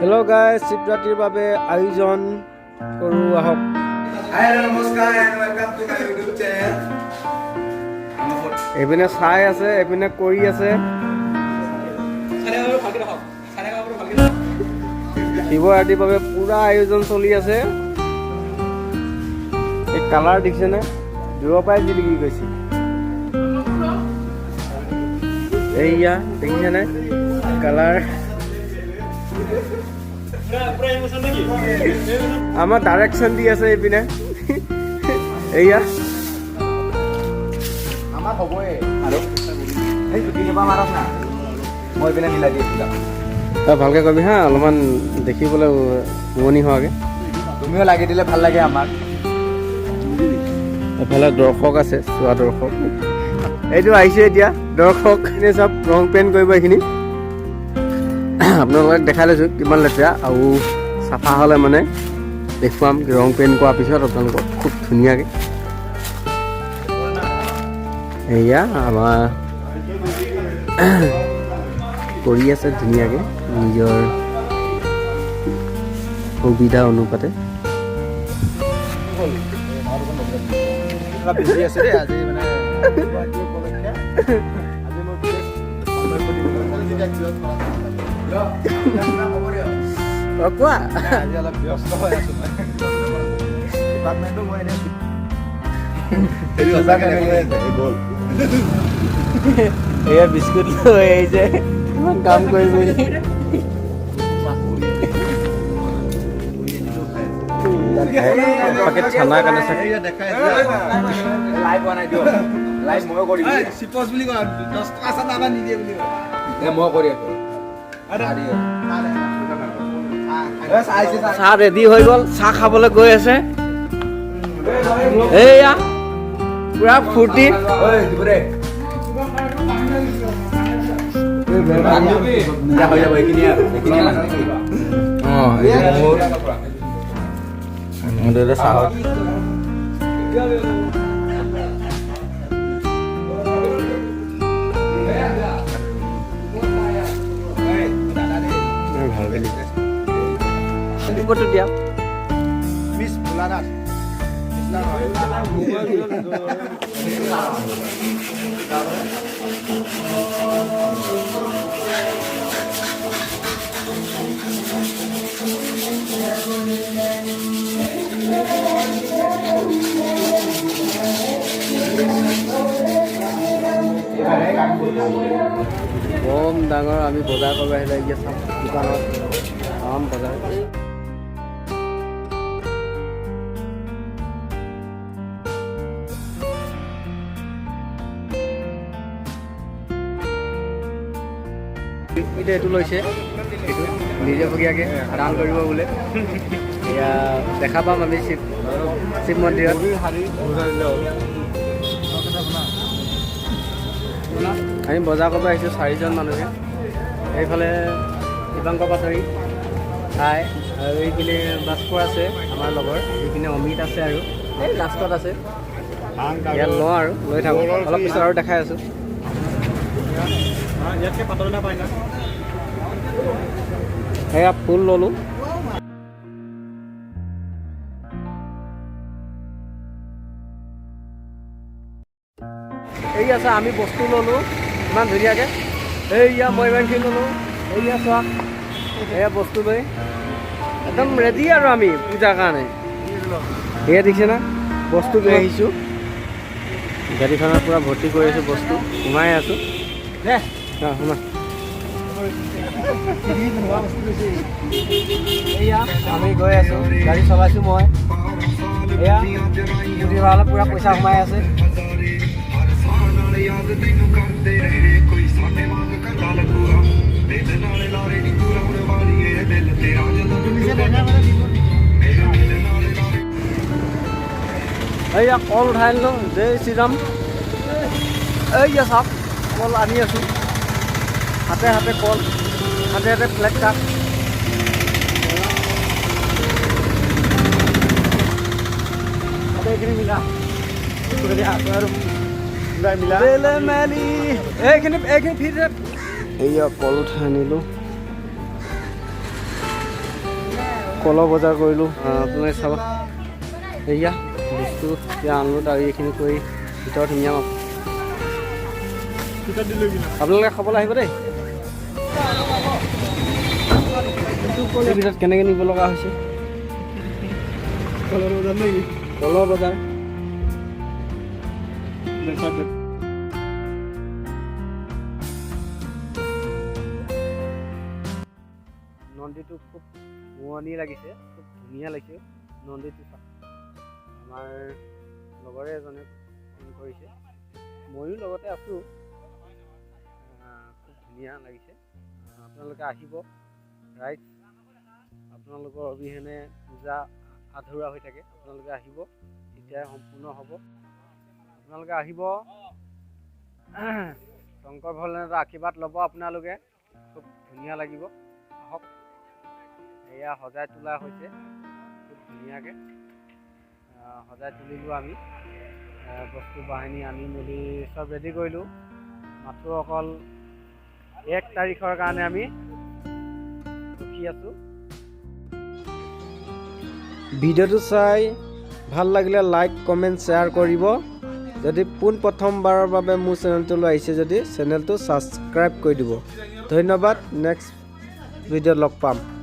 Hello' guys, শিৱৰাত্ৰিৰ বাবে আয়োজন কৰোঁ আহক। এইপিনে চাই আছে, এইপিনে কৰি আছে। শিৱৰাত্ৰিৰ বাবে পুৰা আয়োজন চলি আছে। এই কালাৰ দেখিছেনে? দূৰৰ পৰাই জিলিকি গৈছে। এইয়া দেখিছেনে কালাৰ? আমাৰ ডাইৰেকশ্যন দি আছে এইপিনে। এইয়া আমাৰ হ'বই আৰু এই জুতিবা মাৰক না, মই পিনে মিলাই দি আছিলোঁ। তই ভালকৈ কবি হা, অলপমান দেখিবলৈ শুৱনি হোৱাকৈ। তুমিও লাগি দিলে ভাল লাগে আমাৰ। এফালে দৰ্শক আছে, চোৱা দৰ্শক। এইটো আহিছে এতিয়া দৰ্শক। এনে চব ৰং পেইণ্ট কৰিব এইখিনি। আপোনালোকক দেখাই লৈছোঁ কিমান লেতেৰা, আৰু চাফা হ'লে মানে দেখুৱাম ৰং পেইণ্ট কৰাৰ পিছত আপোনালোকক খুব ধুনীয়াকৈ। এয়া আমাৰ কৰি আছে ধুনীয়াকৈ নিজৰ সুবিধা অনুপাতে। বেছি আছে দেই আজি মানে কোৱা আজি অলপ ব্যস্ত হৈ আছো মই। ডিপাৰ্টমেণ্টটো মই এয়া বিস্কুট লৈ আহিছে, ইমান কাম কৰি মেলি। পেকেট ঠাণ্ডাৰ কাৰণে চাগে লাইভ বনাই দিওঁ, লাইভ ময়ো কৰিম। চিপছ বুলি কয় 10 টকা চানা এটা নিদিয়ে বুলি কয়। মই কৰি আছো। চাহ ৰেডি হৈ গ'ল, চাহ খাবলৈ গৈ আছে। এইয়া পুৰা ফূৰ্তি। হৈ যাব এইখিনিয়ে আৰু চাহত ভালকৈ দিছে দিয়া। মিছ ভোলানাথ কম ডাঙৰ আমি বজাৰ কৰিব আহিলে এতিয়া চাম দোকানত চাম বজাৰ। এতিয়া এইটো লৈছে, এইটো নিজাববীয়াকৈ দান কৰিব বোলে। এয়া দেখা পাম আমি শিৱ মন্দিৰত। আমি বজাৰ কৰিব আহিছোঁ 4জন মানুহে। এইফালে দীপাংকৰ পাচৰি খাই, আৰু এইপিনে ভাস্কৰ আছে আমাৰ লগৰ, এইপিনে অমিত আছে, আৰু এই লাষ্টত আছে। ইয়াত লওঁ আৰু লৈ থাকোঁ, অলপ পিছত আৰু দেখাই আছোঁ। ইয়াতকৈ পাতল এটা পাই না। সেয়া ফুল ল'লোঁ। এই আছে আমি বস্তু ল'লোঁ ইমান ধুনীয়াকৈ। এইয়া মই ইমানখিনি ল'লোঁ। এইয়া চোৱা, এয়া বস্তু লৈ একদম ৰেডি আৰু আমি পূজাৰ কাৰণে। সেয়া দেখিছে না, বস্তু লৈ আহিছোঁ। গাড়ীখনত পূৰা ভৰ্তি কৰি আছোঁ, বস্তু সোমাই আছোঁ। দে সোমাই। এয়া আমি গৈ আছোঁ, গাড়ী চলাইছোঁ মই। এয়া যদি ভাল পূৰা পইচা সোমাই আছে। এইয়া কল উঠাই আনিলোঁ, জয় শ্ৰীৰাম। এইয়া চাওক, কল আনি আছোঁ, হাতে হাতে কল, হাতে হাতে ফ্লেগ কাট। এইখিনি মিলা আৰু মেলি এইখিনি ফিট। এইয়া কল উঠাই আনিলোঁ। কলৰ বজাৰ কৰিলোঁ আপোনালোকে চাব এয়া বস্তু এতিয়া আনলোড আৰু এইখিনি কৰি ভিতৰত ধুনীয়া আপোনালোকে খাবলৈ আহিব দেই এই ভিতৰত কেনেকৈ নিব লগা হৈছে কলৰ বজাৰ নন্দীটো খুব শুৱনি লাগিছে খুব ধুনীয়া লাগিছে নন্দীটো আমাৰ লগৰে এজনে ফোন কৰিছে ময়ো লগতে আছোঁ খুব ধুনীয়া লাগিছে আপোনালোকে আহিব ৰাইট আপোনালোকৰ অবিহনে পূজা আধৰুৱা হৈ থাকে আপোনালোকে আহিব তেতিয়াই সম্পূৰ্ণ হ'ব আপোনালোকে আহিব শংকৰ ভোলেনাথৰ আশীৰ্বাদ ল'ব আপোনালোকে খুব ধুনীয়া লাগিব আহক এয়া সজাই তোলা হৈছে খুব ধুনীয়াকৈ সজাই তুলিলোঁ আমি বস্তু বাহিনী আনি মেলি চব ৰেডি কৰিলোঁ মাত্ৰ অকল 1 তাৰিখৰ কাৰণে আমি ৰখি আছোঁ ভিডিঅ'টো চাই ভাল লাগিলে লাইক কমেণ্ট শ্বেয়াৰ কৰিব যদি পোনপ্ৰথমবাৰৰ বাবে মোৰ চেনেলটোলৈ আহিছে যদি চেনেলটো ছাবস্ক্ৰাইব কৰি দিব ধন্যবাদ নেক্সট ভিডিঅ'ত লগ পাম